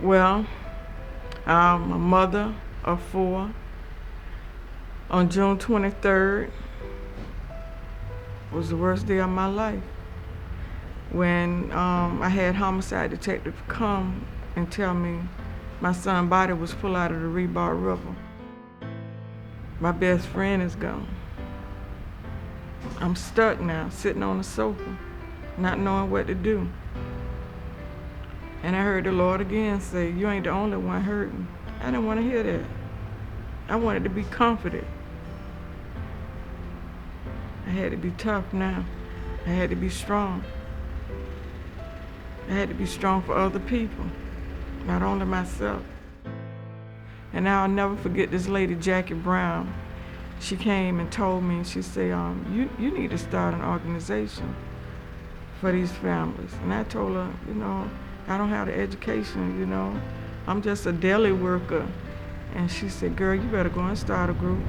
Well, I'm a mother of 4. On June 23rd was the worst day of my life when I had homicide detective come and tell me my son's body was pulled out of the Rebar River. My best friend is gone. I'm stuck now, sitting on the sofa, not knowing what to do. And I heard the Lord again say, you ain't the only one hurting. I didn't want to hear that. I wanted to be comforted. I had to be tough now. I had to be strong. I had to be strong for other people, not only myself. And I'll never forget this lady, Jackie Brown. She came and told me, she said, you need to start an organization for these families. And I told her, I don't have the education, I'm just a deli worker. And she said, girl, you better go and start a group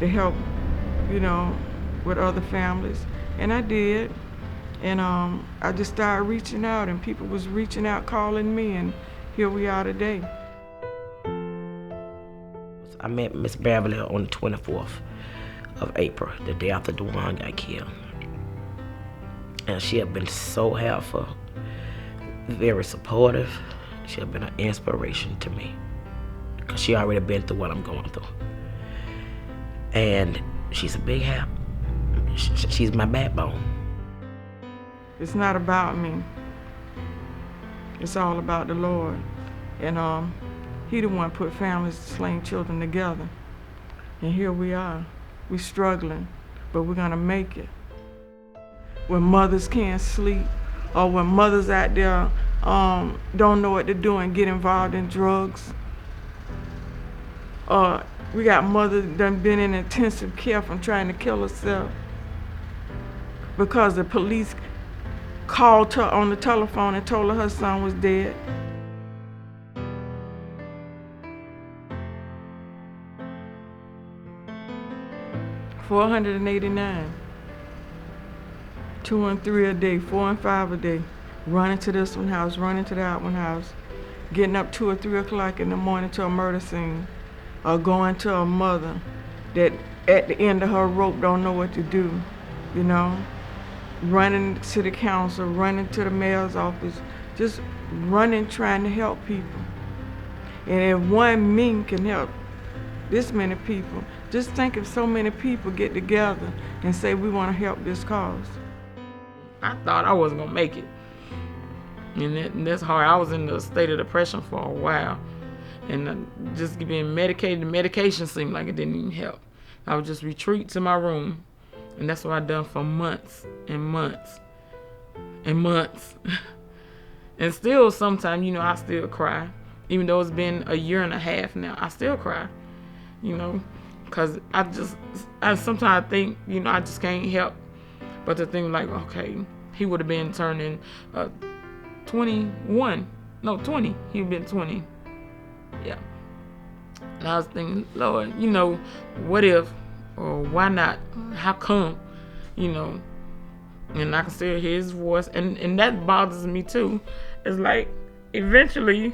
to help, with other families. And I did. And I just started reaching out, and people was reaching out, calling me, and here we are today. I met Miss Beverly on the 24th of April, the day after Dewan got killed. And she had been so helpful, very supportive. She had been an inspiration to me, because she already been through what I'm going through. And she's a big help. She's my backbone. It's not about me. It's all about the Lord. And He the one put families, slain children together. And here we are. We're struggling, but we're gonna make it. When mothers can't sleep, or when mothers out there don't know what to do and get involved in drugs. We got mothers that been in intensive care from trying to kill herself because the police called her on the telephone and told her son was dead. $489. 2 and 3 a day, 4 and 5 a day. Running to this one house, running to that one house. Getting up 2 or 3 o'clock in the morning to a murder scene. Or going to a mother that at the end of her rope don't know what to do, Running to the council, running to the mayor's office, just running trying to help people. And if one me can help this many people, just think if so many people get together and say we want to help this cause. I thought I wasn't gonna make it. And that's hard. I was in a state of depression for a while. And just being medicated, the medication seemed like it didn't even help. I would just retreat to my room. And that's what I done for months and months and months. And still sometimes, I still cry. Even though it's been a year and a half now, I still cry. Because I sometimes think, I just can't help but to think like, okay, he would have been turning 21. No, 20. He would have been 20. Yeah. And I was thinking, Lord, what if, or why not? How come? And I can still hear his voice. And that bothers me too. It's like, eventually,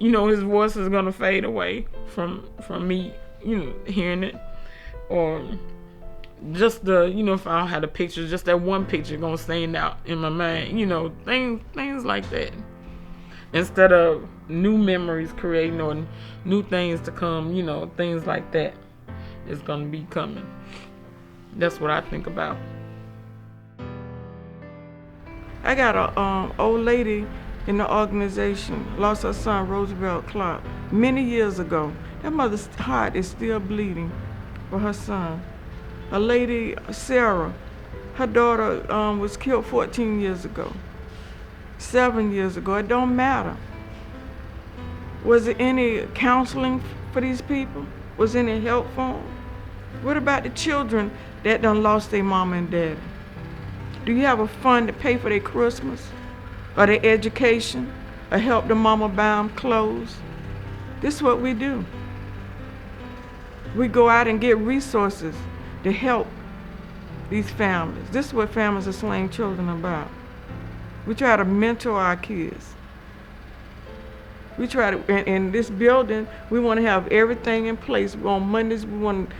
his voice is gonna fade away from me, hearing it. Or just if I don't have the picture, just that one picture gonna stand out in my mind, things like that. Instead of new memories creating or new things to come, things like that is gonna be coming. That's what I think about. I got a old lady in the organization, lost her son, Roosevelt Clark, many years ago. That mother's heart is still bleeding for her son. A lady, Sarah, her daughter was killed 14 years ago, 7 years ago. It don't matter. Was there any counseling for these people? Was there any help for them? What about the children that done lost their mama and daddy? Do you have a fund to pay for their Christmas or their education or help the mama buy them clothes? This is what we do. We go out and get resources to help these families. This is what families of slain children are about. We try to mentor our kids. We try to, in this building, we want to have everything in place. On Mondays, we want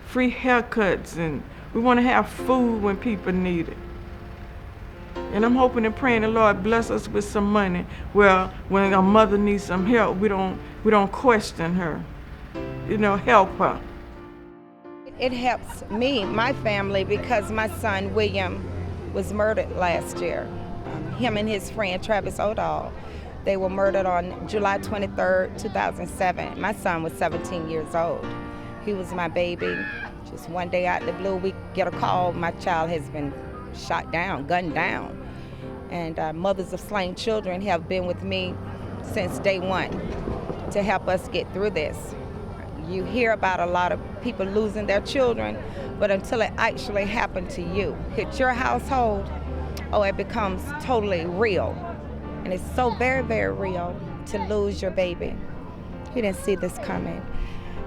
free haircuts, and we want to have food when people need it. And I'm hoping and praying the Lord bless us with some money. Well, when a mother needs some help, we don't question her. Help her. It helps me, my family, because my son William was murdered last year. Him and his friend Travis Odall, they were murdered on July 23rd, 2007. My son was 17 years old. He was my baby. Just one day out of the blue, we get a call, my child has been shot down, gunned down. And mothers of slain children have been with me since day one to help us get through this. You hear about a lot of people losing their children, but until it actually happened to you, hit your household, it becomes totally real. And it's so very, very real to lose your baby. You didn't see this coming.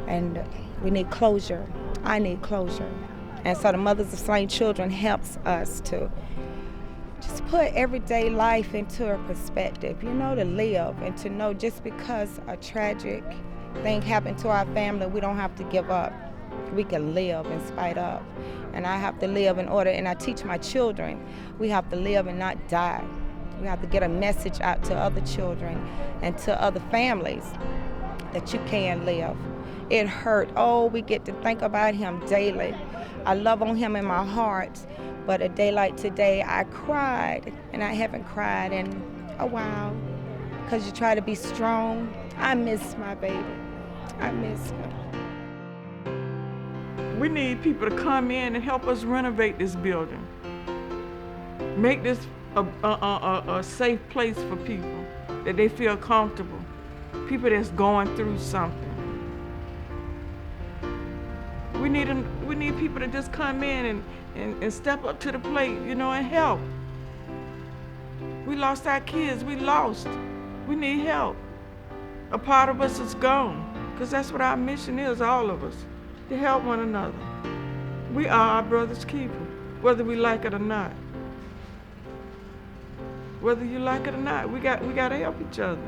And we need closure. I need closure. And so the Mothers of Slain Children helps us to just put everyday life into a perspective, to live and to know just because a tragic thing happened to our family, we don't have to give up. We can live in spite of. And I have to live in order, and I teach my children, we have to live and not die. We have to get a message out to other children and to other families that you can live. It hurt. We get to think about him daily. I love on him in my heart, but a day like today, I cried, and I haven't cried in a while, because you try to be strong. I miss my baby. I miss him. We need people to come in and help us renovate this building. Make this a safe place for people, that they feel comfortable. People that's going through something. We need people to just come in and step up to the plate, and help. We lost our kids. We need help. A part of us is gone, because that's what our mission is, all of us, to help one another. We are our brother's keeper, whether we like it or not. Whether you like it or not, we got to help each other.